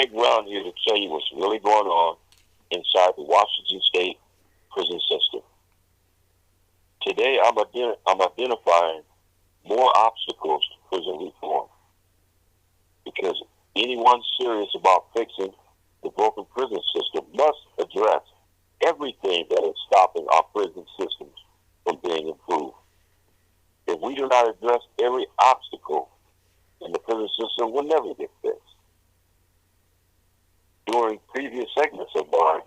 came around here to tell you what's really going on inside the Washington State prison system. Today, I'm identifying more obstacles to prison reform, because anyone serious about fixing the broken prison system must address everything that is stopping our prison systems from being improved. If we do not address every obstacle in the prison system, we'll never get fixed. During previous segments of mine,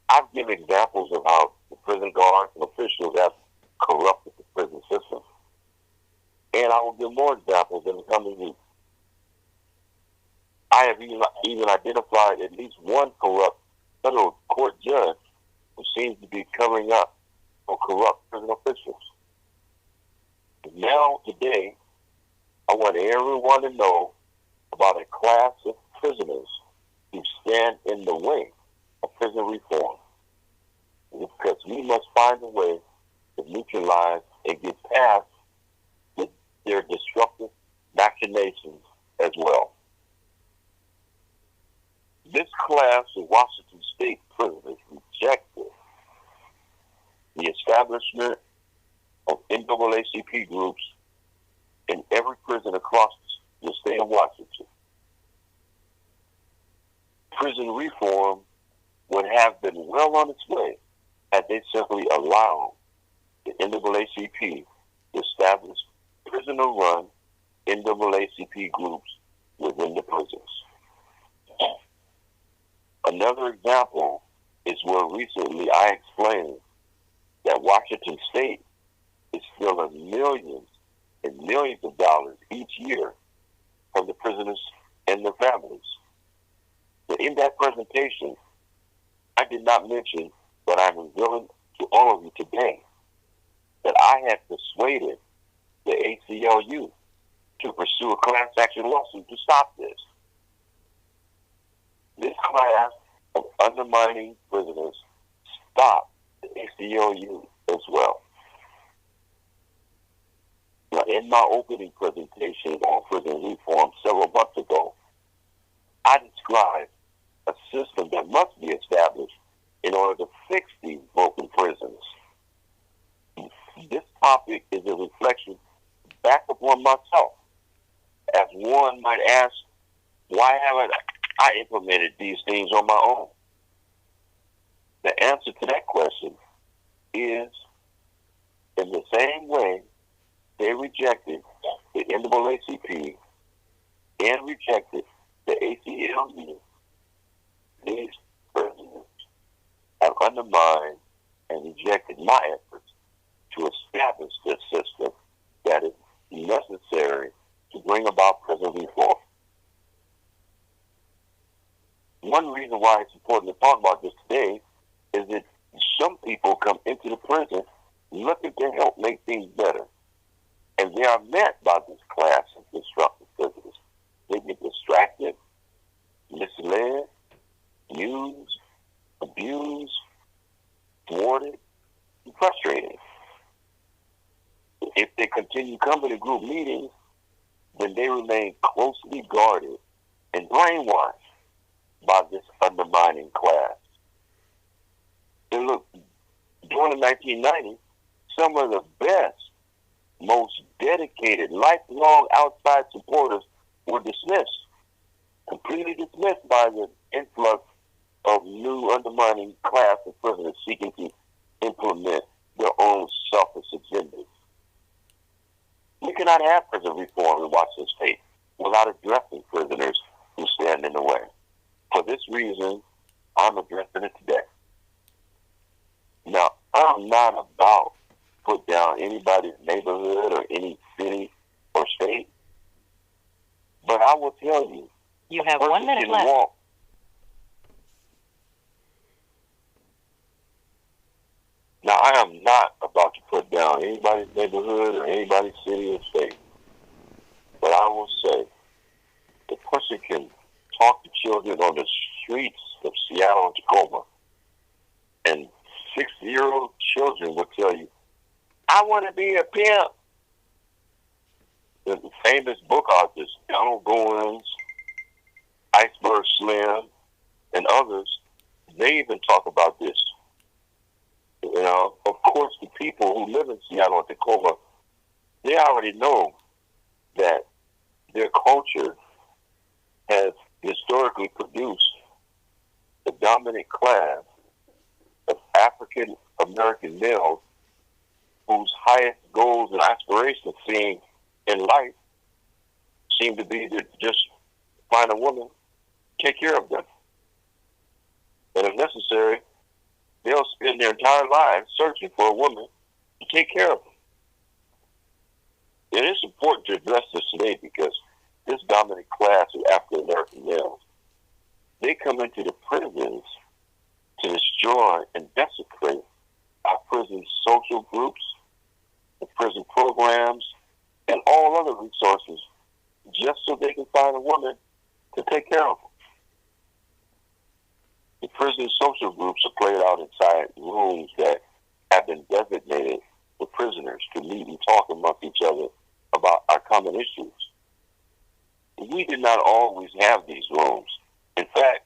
I've given examples of how the prison guards and officials have corrupted the prison system. And I will give more examples in the coming weeks. I have even identified at least one corrupt federal court judge who seems to be covering up for corrupt prison officials. Now, today, I want everyone to know about a class of prisoners who stand in the way of prison reform, because we must find a way to neutralize and get past their disruptive machinations as well. This class of Washington State prisoners rejected the establishment of NAACP groups in every prison across the state of Washington. Prison reform would have been well on its way had they simply allowed the NAACP to establish prisoner-run NAACP groups within the prisons. Another example is where recently I explained that Washington State is stealing millions and millions of dollars each year from the prisoners and their families. But in that presentation, I did not mention, but I'm revealing to all of you today, that I had persuaded the ACLU to pursue a class action lawsuit to stop this. This class of undermining prisoners stopped the ACLU as well. Now, in my opening presentation on prison reform several months ago, I described a system that must be established in order to fix these broken prisons. This topic is a reflection back upon myself. As one might ask, why haven't I implemented these things on my own? The answer to that question is, in the same way they rejected the NAACP and rejected the ACLU, these prisoners have undermined and rejected my efforts to establish this system that is necessary to bring about prison reform. One reason why it's important to talk about this today is that some people come into the prison looking to help make things better, and they are met by this class of disruptive prisoners. They get distracted, misled, used, abused, thwarted, and frustrated. If they continue coming to group meetings, then they remain closely guarded and brainwashed by this undermining class. And look, during the 1990s, some of the best, most dedicated, lifelong outside supporters were dismissed, completely dismissed by the influx of new undermining class of prisoners seeking to implement their own selfish agendas. We cannot have prison reform in Washington State without addressing prisoners who stand in the way. For this reason, I'm addressing it today. Now, I'm not about to put down anybody's neighborhood or any city or state, but I will tell you, you have 1 minute left. Now, I am not about to put down anybody's neighborhood or anybody's city or state, but I will say, the person can talk to children on the streets of Seattle and Tacoma, and 6-year-old children will tell you, I want to be a pimp. The famous book author, Donald Goins, Iceberg Slim, and others, they even talk about this. You know, of course, the people who live in Seattle and Tacoma, they already know that their culture has historically produced the dominant class of African American males whose highest goals and aspirations in life seem to be to just find a woman, take care of them. And if necessary, they'll spend their entire lives searching for a woman to take care of them. It is important to address this today because this dominant class of African American males, they come into the prisons to destroy and desecrate our prison social groups, the prison programs, and all other resources just so they can find a woman to take care of them. The prison social groups are played out inside rooms that have been designated for prisoners to meet and talk amongst each other about our common issues. We did not always have these rooms. In fact,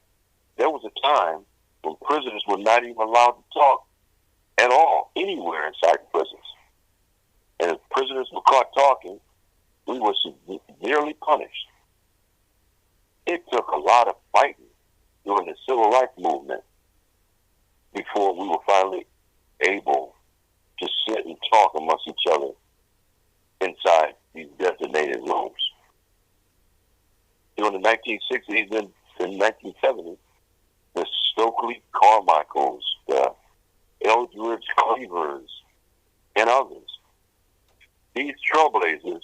there was a time when prisoners were not even allowed to talk at all, anywhere inside prisons. And if prisoners were caught talking, we were severely punished. It took a lot of fighting during the civil rights movement before we were finally able to sit and talk amongst each other inside these designated rooms. During the 1960s and 1970s, the Stokely Carmichaels, the Eldridge Cleavers, and others, these trailblazers,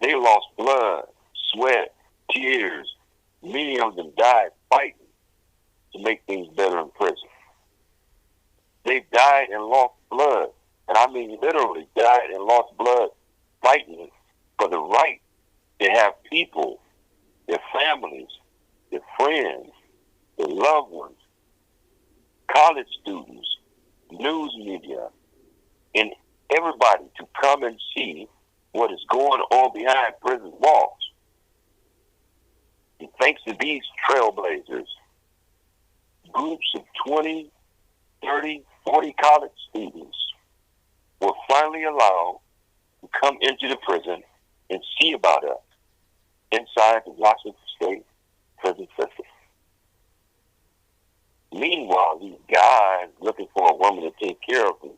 they lost blood, sweat, tears. Many of them died fighting to make things better in prison. They died and lost blood, and I mean literally died and lost blood fighting for the right to have people, their families, their friends, their loved ones, college students, news media, and everybody to come and see what is going on behind prison walls. And thanks to these trailblazers, groups of 20, 30, 40 college students were finally allowed to come into the prison and see about us inside the Washington State prison system. Meanwhile, these guys looking for a woman to take care of them,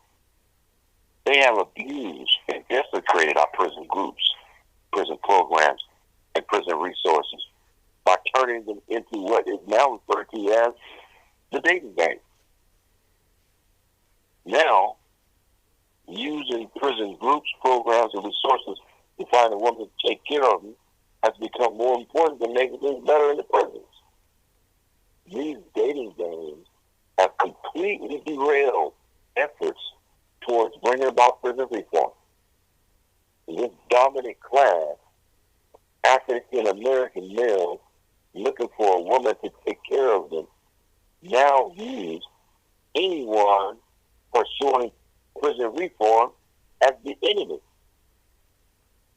they have abused and desecrated our prison groups, prison programs, and prison resources by turning them into what is now referred to as the dating game. Now, using prison groups, programs, and resources to find a woman to take care of them has become more important than making things better in the prisons. These dating games have completely derailed efforts towards bringing about prison reform. This dominant class, African American males looking for a woman to take care of them, now views anyone pursuing prison reform as the enemy.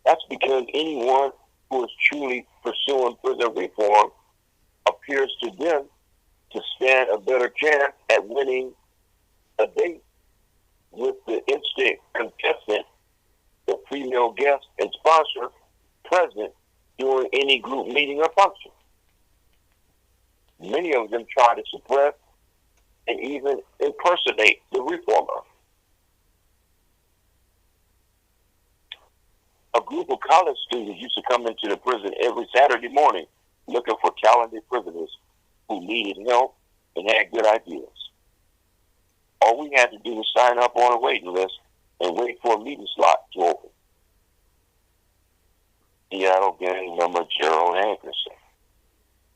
That's because anyone who is truly pursuing prison reform appears to them to stand a better chance at winning a date with the instant contestant, the female guest and sponsor present during any group meeting or function. Many of them try to suppress and even impersonate the reformer. A group of college students used to come into the prison every Saturday morning looking for talented prisoners who needed help and had good ideas. All we had to do was sign up on a waiting list and wait for a meeting slot to open. Seattle gang member Gerald Hankerson,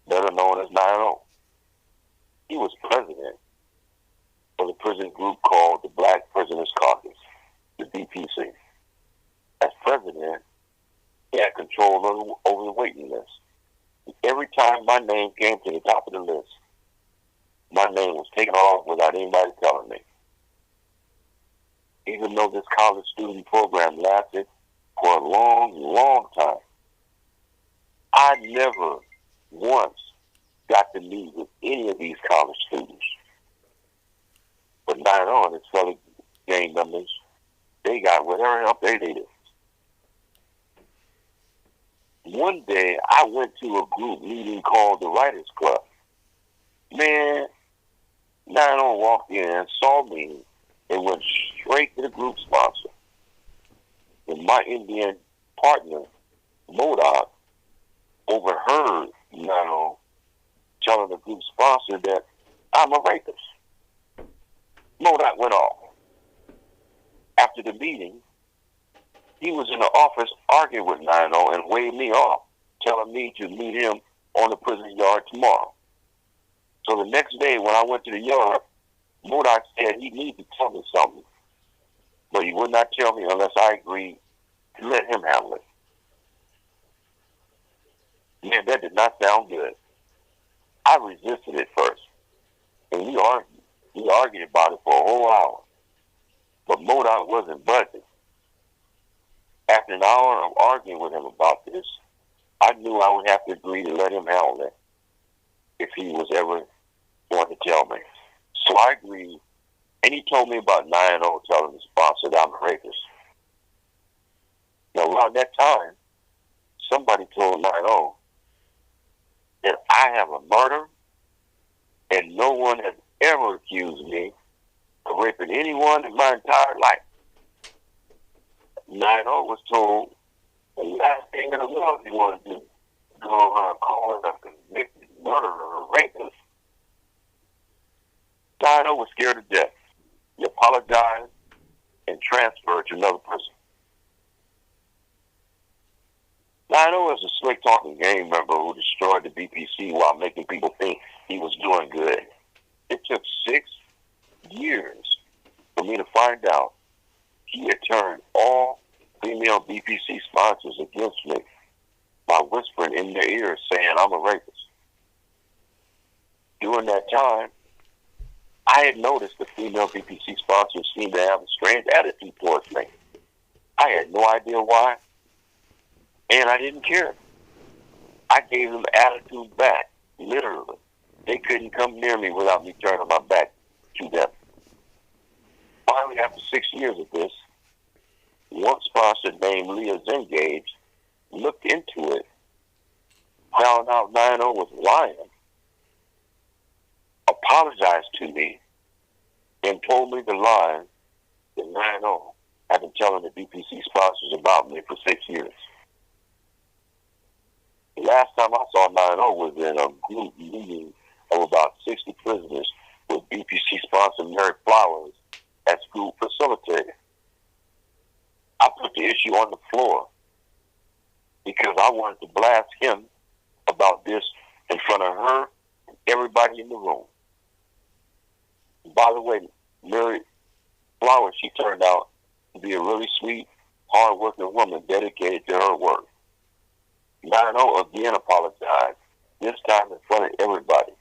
better known as 9-0. He was president of the prison group called the Black Prisoners Caucus, the BPC. As president, he had control over the waiting list. Every time my name came to the top of the list, my name was taken off without anybody telling me. Even though this college student program lasted for a long, long time, I never once got to meet with any of these college students. But not on his fellow gang members, they got whatever help they needed. One day, I went to a group meeting called the Writers Club. Man, Nino walked in and saw me and went straight to the group sponsor. And my Indian partner, Modoc, overheard Nino telling the group sponsor that I'm a rapist. Modoc went off. After the meeting, he was in the office arguing with Nino and waved me off, telling me to meet him on the prison yard tomorrow. So the next day when I went to the yard, Modoc said he needed to tell me something, but he would not tell me unless I agreed to let him handle it. Man, that did not sound good. I resisted it first, and we argued. We argued about it for a whole hour, but Modoc wasn't budging. After an hour of arguing with him about this, I knew I would have to agree to let him handle it if he was ever going to tell me. So I agreed, and he told me about 9-0 telling the sponsor that I'm a rapist. Now, around that time, somebody told 9-0 that I have a murder, and no one has ever accused me of raping anyone in my entire life. 9-0 was told the last thing in the world he wanted to do, go around calling a convicted murderer or rapist. 9-0 was scared to death. He apologized and transferred to another prison. 9-0 is a slick-talking gang member who destroyed the BPC while making people think he was doing good. It took 6 years for me to find out he had turned all female BPC sponsors against me by whispering in their ears saying I'm a rapist. During that time, I had noticed the female BPC sponsors seemed to have a strange attitude towards me. I had no idea why, and I didn't care. I gave them attitude back, literally. They couldn't come near me without me turning my back to them. Finally, after 6 years of this, one sponsor named Leah Zengage looked into it, found out 9-0 was lying, apologized to me, and told me the lie that 9-0 had been telling the BPC sponsors about me for 6 years. The last time I saw 9-0 was in a group meeting of about 60 prisoners with BPC sponsor Mary Flowers as group facilitator. I put the issue on the floor because I wanted to blast him about this in front of her and everybody in the room. By the way, Mary Flowers, she turned out to be a really sweet, hard-working woman dedicated to her work. 9-0 again apologized, this time in front of everybody,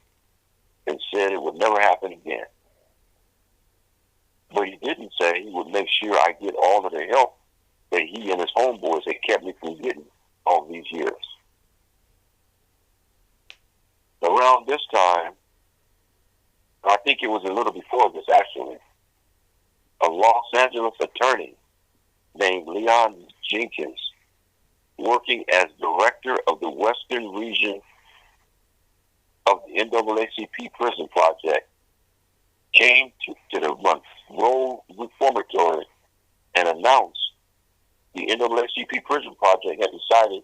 and said it would never happen again. But he didn't say he would make sure I get all of the help that he and his homeboys had kept me from getting all these years. Around this time, I think it was a little before this actually, a Los Angeles attorney named Leon Jenkins, working as director of the Western Region of the NAACP Prison Project, came to the Monroe Reformatory and announced the NAACP Prison Project had decided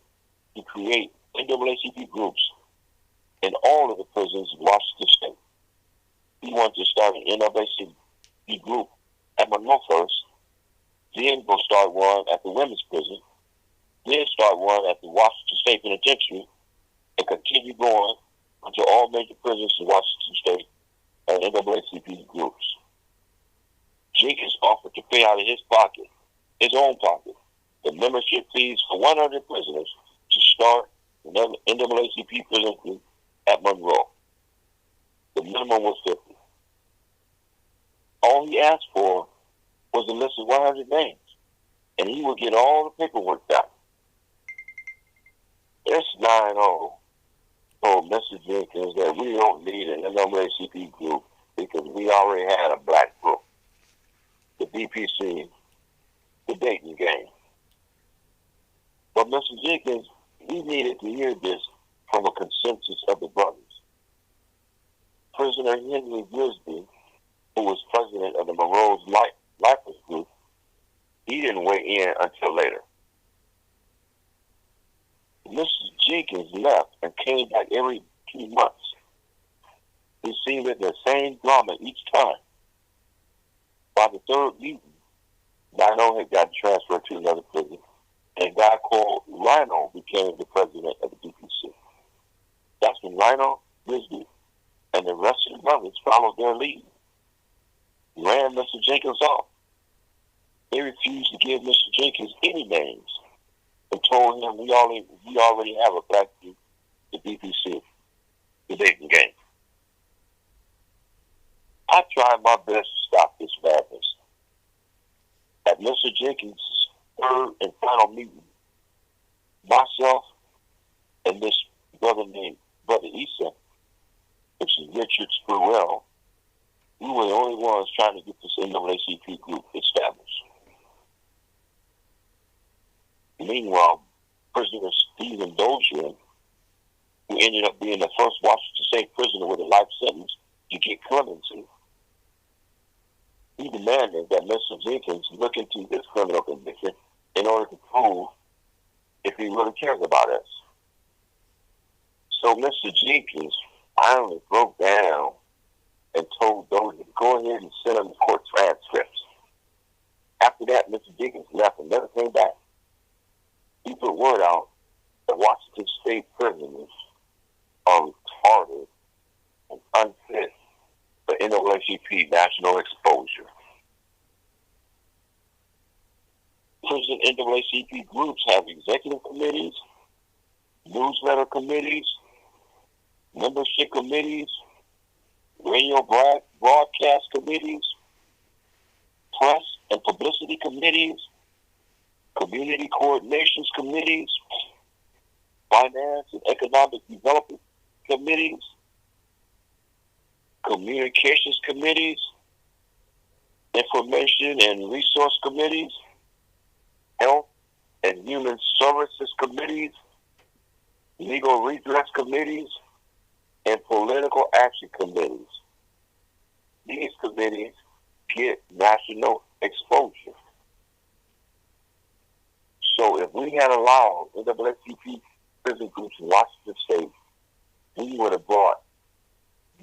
to create NAACP groups in all of the prisons in Washington State. He wanted to start an NAACP group at Monroe first, then go start one at the women's prison, then start one at the Washington State Penitentiary, and continue going until all major prisons in Washington State had NAACP groups. Jenkins offered to pay out of his pocket, his own pocket, the membership fees for 100 prisoners to start the NAACP prison group at Monroe. The minimum was 50. All he asked for was a list of 100 names, and he would get all the paperwork done. S90 told Mr. Jenkins that we don't need an NAACP group because we already had a black group, the DPC, the Dayton Gang. But Mr. Jenkins, we needed to hear this from a consensus of the brothers. Prisoner Henry Grisby, who was president of the Monroe's Lifers Group, he didn't weigh in until later. Mr. Jenkins left and came back every 2 months. He seemed at the same drama each time. By the third meeting, Rhino had got transferred to another prison, and a guy called Rhino became the president of the DPC. That's when Rhino, Grisby, and the rest of the brothers followed their lead. Ran Mr. Jenkins off. They refused to give Mr. Jenkins any names and told him we already have a black group, the DPC, the Dayton Gang. I tried my best to stop this madness. At Mr. Jenkins' third and final meeting, myself and this brother named Brother Issa, which is Richard Spruell, we were the only ones trying to get this NAACP group established. Meanwhile, prisoner Stephen Dozier, who ended up being the first Washington State prisoner with a life sentence to get clemency, he demanded that Mr. Jenkins look into his criminal conviction in order to prove if he really cares about us. So Mr. Jenkins finally broke down and told Dozier to go ahead and send him the court transcripts. After that, Mr. Jenkins left and never came back. He put word out that Washington State prisoners are retarded and unfit for NAACP national exposure. Prison NAACP groups have executive committees, newsletter committees, membership committees, radio broadcast committees, press and publicity committees, community coordinations committees, finance and economic development committees, communications committees, information and resource committees, health and human services committees, legal redress committees, and political action committees. These committees get national exposure. So if we had allowed NAACP prison groups in Washington State, we would have brought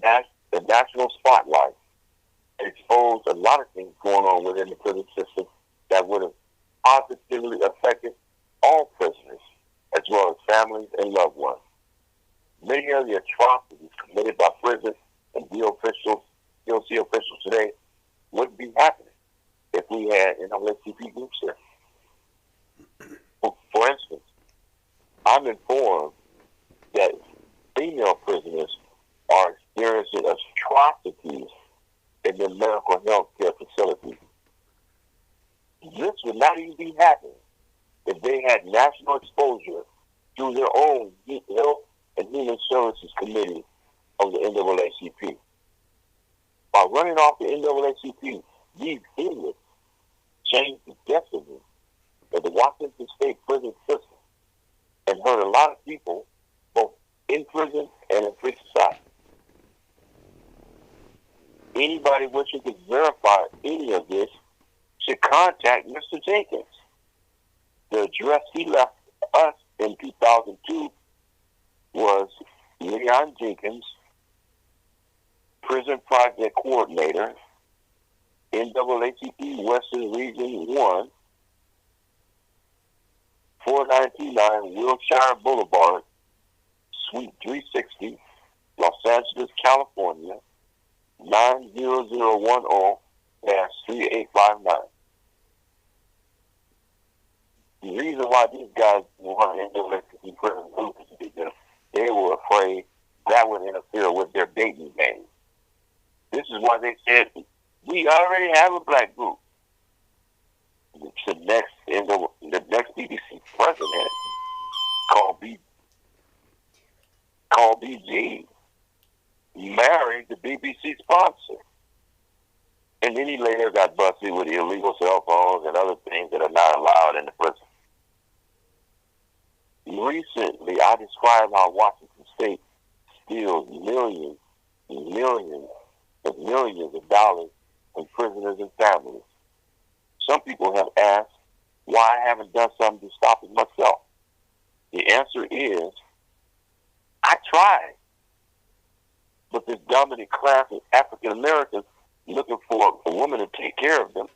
the national spotlight and exposed a lot of things going on within the prison system that would have positively affected all prisoners, as well as families and loved ones. Many of the atrocities committed by prison and DOC officials today wouldn't be happening if we had NAACP groups here. For instance, I'm informed that female prisoners are experiencing atrocities in their medical health care facilities. This would not even be happening if they had national exposure through their own Health and Human Services Committee of the NAACP. By running off the NAACP, these idiots changed the destiny of the Washington State prison system and hurt a lot of people both in prison and in free society. Anybody wishing to verify any of this should contact Mr. Jenkins. The address he left us in 2002 was Leon Jenkins, Prison Project Coordinator, NAACP Western Region 1, 4929 Wilshire Boulevard, Suite 360, Los Angeles, California, 90010-3859. The reason why these guys wanted NAACP prison groups is because they were afraid that would interfere with their Dayton gang. This is why they said, we already have a black group. The next DPC president, called PG married the BBC sponsor. And then he later got busted with illegal cell phones and other things that are not allowed in the prison. Recently, I described how Washington State steals millions and millions and millions of dollars from prisoners and families. Some people have asked why I haven't done something to stop it myself. The answer is, I tried. But this dominant class of African Americans looking for a woman to take care of them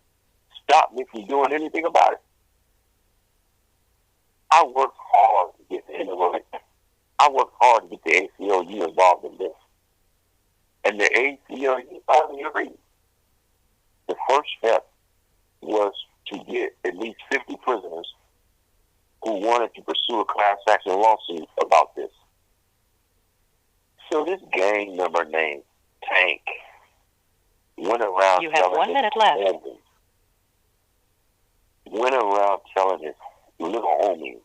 stopped me from doing anything about it. I worked hard to get the NRA. I worked hard to get the ACLU involved in this. And the ACLU finally agreed. The first step was to get at least 50 prisoners who wanted to pursue a class action lawsuit about this. So this gang member named Tank went around You have 1 minute left. Went around telling his little homie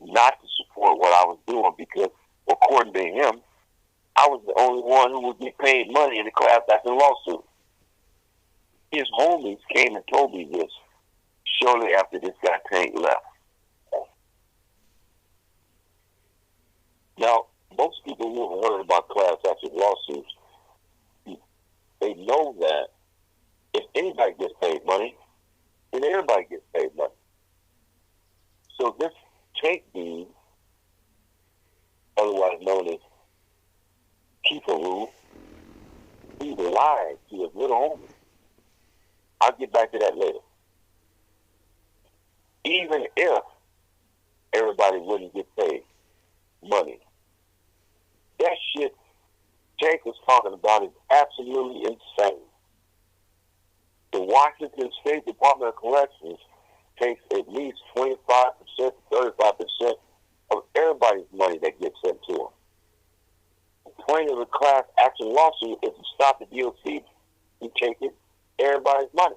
not to support what I was doing because, according to him, I was the only one who would get paid money in the class action lawsuit. His homies came and told me this shortly after this guy Tank left. Now, most people who have heard about class action lawsuits, they know that if anybody gets paid money, then everybody gets paid money. So this Tank dude, otherwise known as Keefaroo, he lied to his little homie. I'll get back to that later. Even if everybody wouldn't get paid money, that shit Tank was talking about is absolutely insane. The Washington State Department of Corrections takes at least 25% to 35% of everybody's money that gets sent to them. The point of the class action lawsuit is to stop the DOC from taking everybody's money.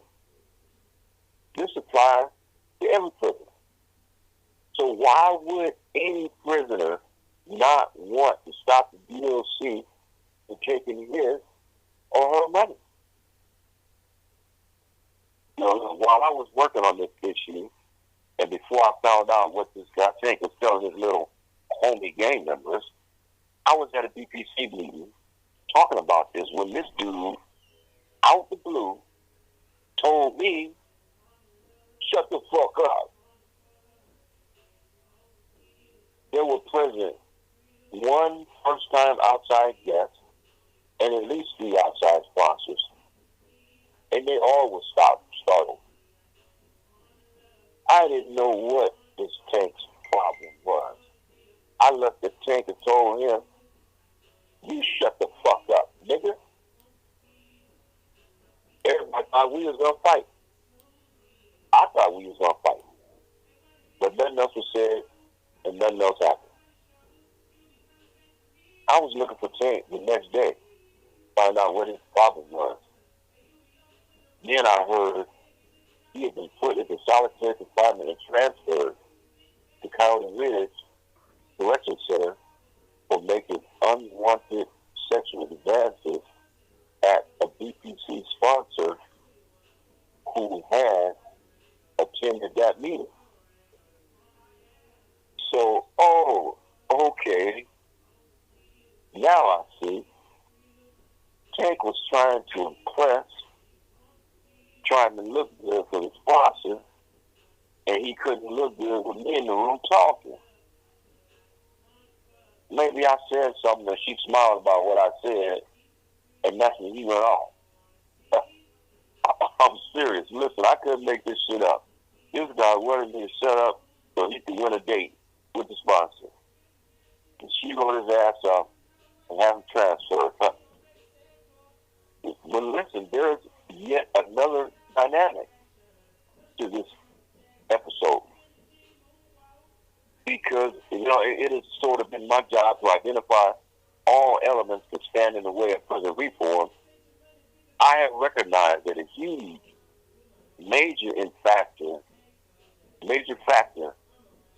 This applies to every prisoner. So why would any prisoner not want to stop the DOC from taking his or her money? You know, while I was working on this issue, and before I found out what this guy Tank was telling his little homie gang members, I was at a BPC meeting talking about this when this dude, out the blue, told me, shut the fuck up. There were present one first-time outside guest and at least 3 outside sponsors. And they all were startled. I didn't know what this Tank's problem was. I left the Tank and told him, you shut the fuck up, nigga. Everybody thought we was going to fight. I thought we was going to fight. But nothing else was said and nothing else happened. I was looking for Tank the next day, find out what his problem was. Then I heard he had been put into solitary confinement and transferred to Coyote Ridge Correction Center for making unwanted sexual advances at a BPC sponsor who had attended that meeting. So, okay. Now I see. Tank was trying to impress, trying to look good for the sponsor, and he couldn't look good with me in the room talking. Maybe I said something and she smiled about what I said, and that's when he went off. I'm serious. Listen, I couldn't make this shit up. This guy wanted me to set up so he could win a date with the sponsor. And she wrote his ass up and have him transferred. But listen, there's yet another dynamic to this episode. Because, it has sort of been my job to identify all elements that stand in the way of prison reform. I have recognized that a huge, major factor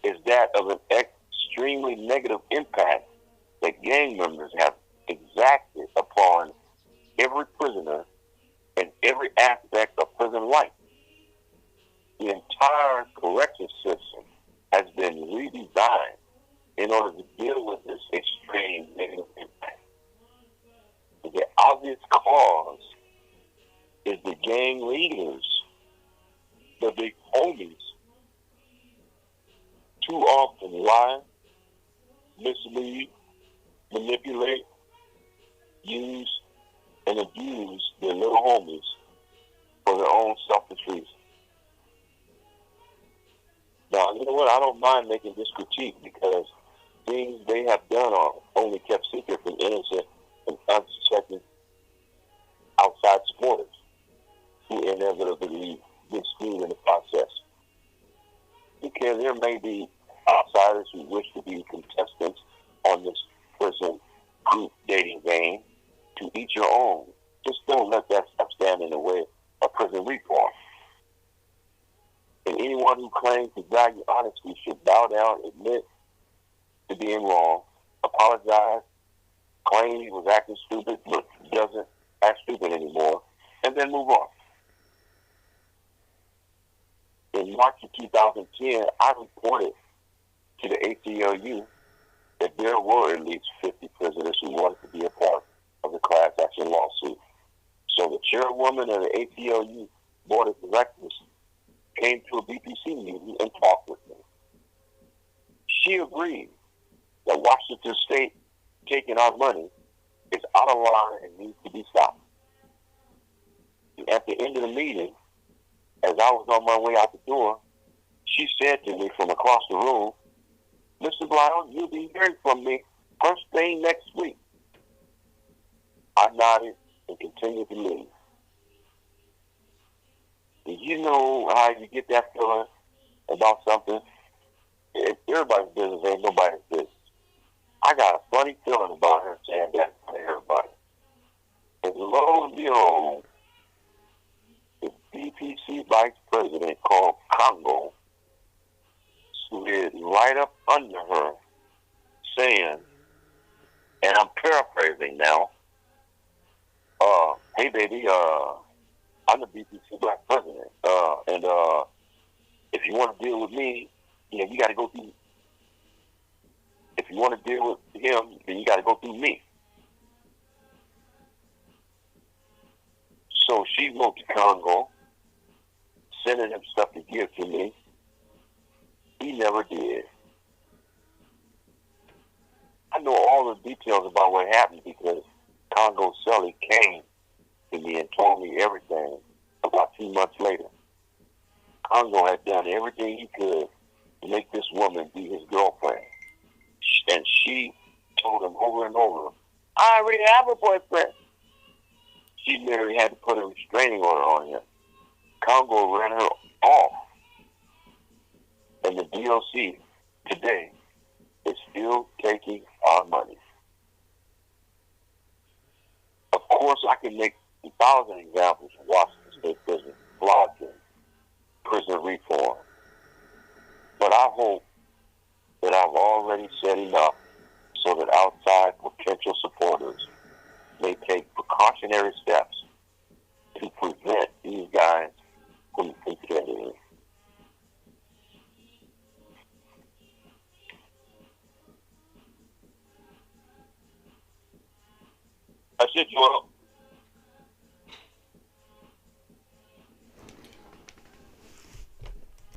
is that of an extremely negative impact that gang members have exacted upon every prisoner in every aspect of prison life. The entire corrective system has been redesigned in order to deal with this extreme negative impact. The obvious cause is the gang leaders, the big homies, too often lie, mislead, manipulate, use, and abuse their little homies for their own selfish reasons. Now, you know what? I don't mind making this critique because things they have done are only kept secret from innocent and unsuspecting outside supporters who inevitably get screwed in the process. Because there may be outsiders who wish to be contestants on this prison group dating game. To each your own. Just don't let that stuff stand in the way of prison reform. And anyone who claims to value honesty should bow down, admit to being wrong, apologize, claim he was acting stupid, but doesn't act stupid anymore, and then move on. In March of 2010, I reported to the ACLU that there were at least 50 prisoners who wanted to be a part of the class action lawsuit. So the chairwoman of the ACLU board of directors came to a BPC meeting and talked with me. She agreed that Washington State taking our money is out of line and needs to be stopped. And at the end of the meeting, as I was on my way out the door, she said to me from across the room, "Mr. Brown, you'll be hearing from me first thing next week." I nodded and continued to leave. And you know how you get that feeling about something? It's everybody's business, ain't nobody's business. I got a funny feeling about her saying that to everybody. And lo and behold, the BPC vice president called Congo slid right up under her saying, and I'm paraphrasing now, "Hey baby, I'm the BPC black president, and if you want to deal with me, you got to go through. If you want to deal with him, then you got to go through me." So she wrote to Congo, sending him stuff to give to me. He never did. I know all the details about what happened because Congo Sully came to me and told me everything about 2 months later. Congo had done everything he could to make this woman be his girlfriend. And she told him over and over, "I already have a boyfriend." She literally had to put a restraining order on him. Congo ran her off. And the DOC today is still taking our money. Of course, I can make 1,000 examples of Washington State Prison blocking prison reform. But I hope that I've already said enough so that outside potential supporters may take precautionary steps to prevent these guys from continuing. That's it, Joel.